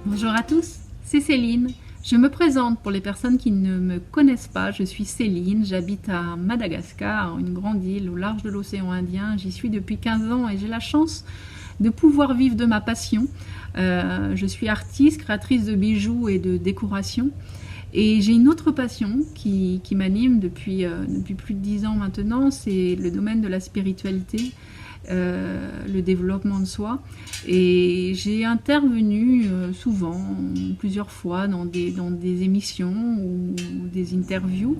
Bonjour à tous, c'est Céline. Je me présente pour les personnes qui ne me connaissent pas. Je suis Céline, j'habite à Madagascar, une grande île au large de l'océan Indien. J'y suis depuis 15 ans et j'ai la chance de pouvoir vivre de ma passion. Je suis artiste, créatrice de bijoux et de décoration. Et j'ai une autre passion qui m'anime depuis plus de 10 ans maintenant, c'est le domaine de la spiritualité. Le développement de soi, et j'ai intervenu souvent, plusieurs fois dans des émissions ou des interviews,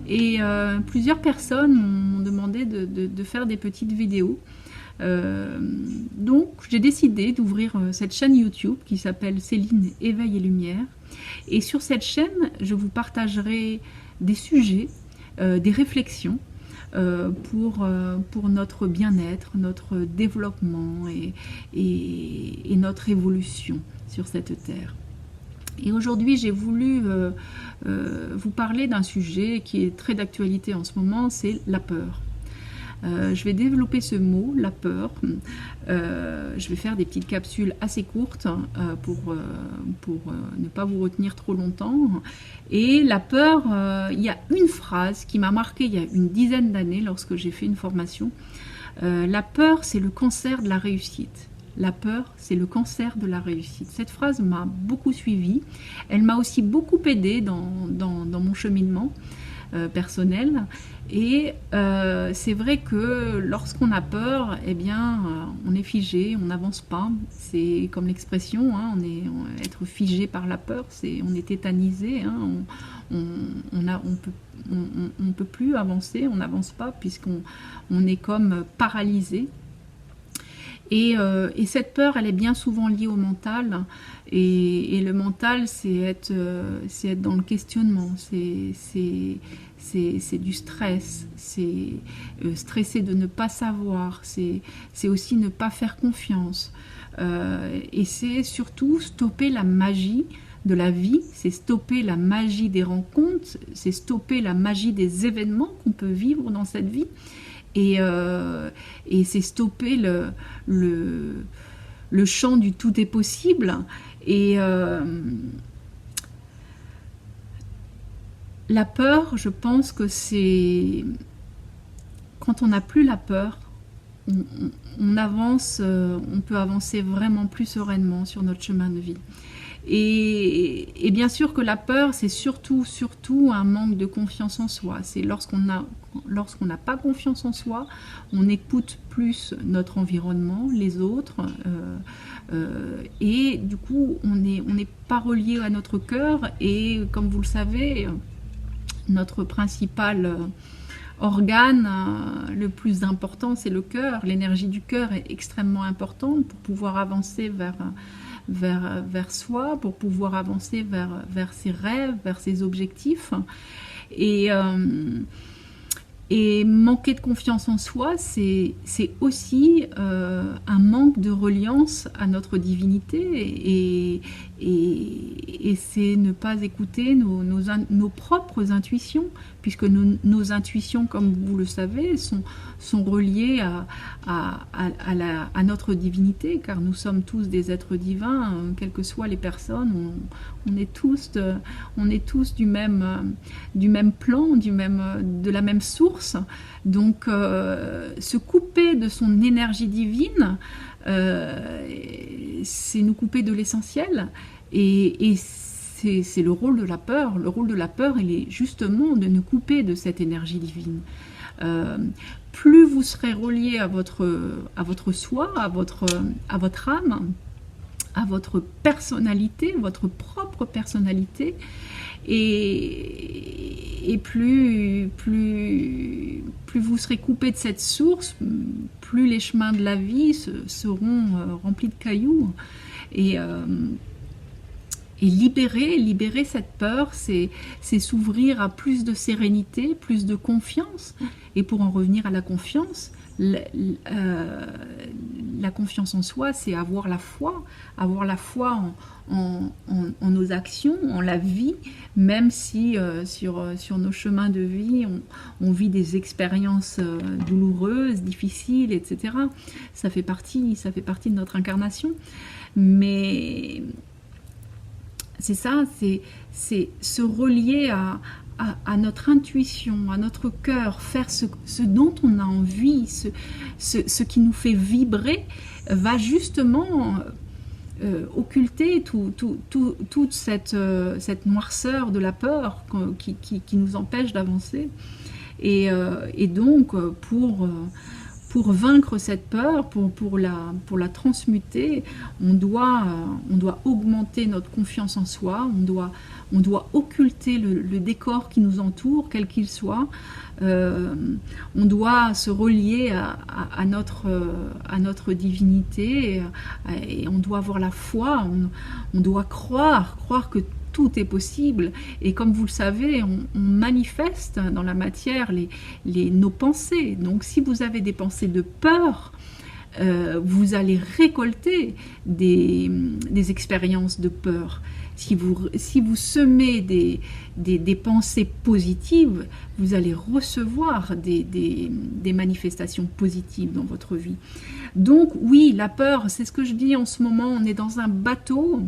et plusieurs personnes m'ont demandé de faire des petites vidéos. Donc j'ai décidé d'ouvrir cette chaîne YouTube qui s'appelle Céline Éveil et Lumière, et sur cette chaîne je vous partagerai des sujets, des réflexions pour notre bien-être, notre développement et notre évolution sur cette terre. Et aujourd'hui, j'ai voulu vous parler d'un sujet qui est très d'actualité en ce moment, c'est la peur. Je vais développer ce mot, la peur. Je vais faire des petites capsules assez courtes pour ne pas vous retenir trop longtemps. Et la peur, il y a une phrase qui m'a marquée il y a une dizaine d'années lorsque j'ai fait une formation. La peur, c'est le cancer de la réussite. La peur, c'est le cancer de la réussite. Cette phrase m'a beaucoup suivie. Elle m'a aussi beaucoup aidée dans mon cheminement personnel. Et c'est vrai que lorsqu'on a peur, eh bien, on est figé, on n'avance pas. C'est comme l'expression, hein, être figé par la peur, on est tétanisé, hein, on peut plus avancer, on n'avance pas puisqu'on est comme paralysé. Et cette peur, elle est bien souvent liée au mental. Et le mental, c'est être dans le questionnement, c'est du stress, c'est stresser de ne pas savoir, c'est aussi ne pas faire confiance. Et c'est surtout stopper la magie de la vie, c'est stopper la magie des rencontres, c'est stopper la magie des événements qu'on peut vivre dans cette vie. Et c'est stopper le champ du tout est possible. Et la peur, je pense que c'est quand on n'a plus la peur, on avance, on peut avancer vraiment plus sereinement sur notre chemin de vie. Et bien sûr que la peur, c'est surtout un manque de confiance en soi. C'est lorsqu'on n'a pas confiance en soi, on écoute plus notre environnement, les autres, et du coup, on n'est pas relié à notre cœur. Et comme vous le savez, notre principal organe le plus important, c'est le cœur. L'énergie du cœur est extrêmement importante pour pouvoir avancer vers soi, pour pouvoir avancer vers ses rêves, vers ses objectifs. Et manquer de confiance en soi, c'est aussi un manque de reliance à notre divinité, et c'est ne pas écouter nos propres intuitions, puisque nos intuitions, comme vous le savez, sont reliées à notre divinité, car nous sommes tous des êtres divins, quelles que soient les personnes, on est tous du même plan, de la même source. Donc se couper de son énergie divine, c'est nous couper de l'essentiel, et c'est le rôle de la peur. Le rôle de la peur, il est justement de nous couper de cette énergie divine. Plus vous serez relié à votre soi, à votre âme, à votre personnalité, votre propre personnalité, et plus vous serez coupé de cette source, plus les chemins de la vie seront remplis de cailloux. Et libérer cette peur, c'est s'ouvrir à plus de sérénité, plus de confiance. Et pour en revenir à la confiance, la confiance en soi, c'est avoir la foi en nos actions, en la vie, même si sur nos chemins de vie, on vit des expériences douloureuses, difficiles, etc. Ça fait partie de notre incarnation. Mais c'est ça, c'est se relier à notre intuition, à notre cœur, faire ce dont on a envie, ce qui nous fait vibrer, va justement occulter toute cette noirceur de la peur qui nous empêche d'avancer. Et donc, pour vaincre cette peur, pour la transmuter, on doit augmenter notre confiance en soi, on doit occulter le décor qui nous entoure, quel qu'il soit. On doit se relier à notre divinité, et on doit avoir la foi, on doit croire que tout est possible. Et comme vous le savez, on manifeste dans la matière nos pensées. Donc si vous avez des pensées de peur, vous allez récolter des expériences de peur. Si vous semez des pensées positives, vous allez recevoir des manifestations positives dans votre vie. Donc oui, la peur, c'est ce que je dis en ce moment, on est dans un bateau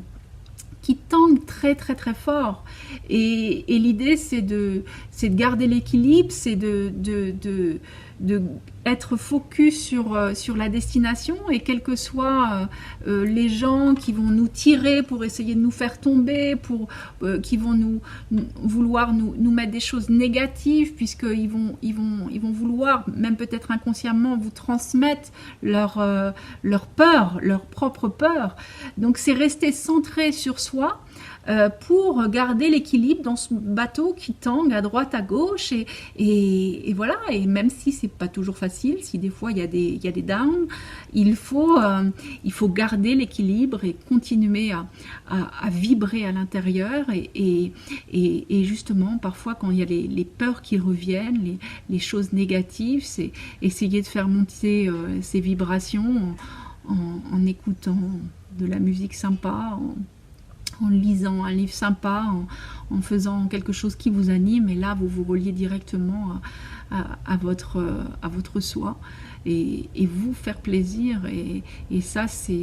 qui tangue très très très fort, et l'idée c'est de garder l'équilibre, c'est de être focus sur la destination, et quels que soient les gens qui vont nous tirer pour essayer de nous faire tomber, qui vont vouloir nous mettre des choses négatives, puisqu'ils vont vouloir, même peut-être inconsciemment, vous transmettre leur peur, leur propre peur. Donc c'est rester centré sur soi, pour garder l'équilibre dans ce bateau qui tangue à droite à gauche, et voilà. Et même si c'est pas toujours facile, si des fois il y a des downs, il faut garder l'équilibre et continuer à vibrer à l'intérieur, et justement parfois quand il y a les peurs qui reviennent, les choses négatives, c'est essayer de faire monter ces vibrations en écoutant de la musique sympa, en lisant un livre sympa, en faisant quelque chose qui vous anime, et là vous vous reliez directement à votre soi, et vous faire plaisir, et ça ça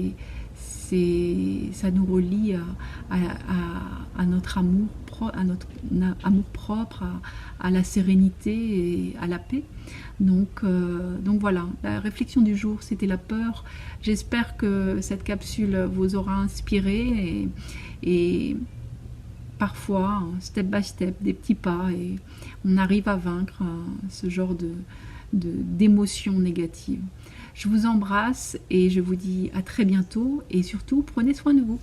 nous relie à notre amour propre, à la sérénité et à la paix. Donc voilà, la réflexion du jour, c'était la peur. J'espère que cette capsule vous aura inspiré, et parfois, step by step, des petits pas, et on arrive à vaincre ce genre d'émotions négatives. Je vous embrasse et je vous dis à très bientôt, et surtout prenez soin de vous.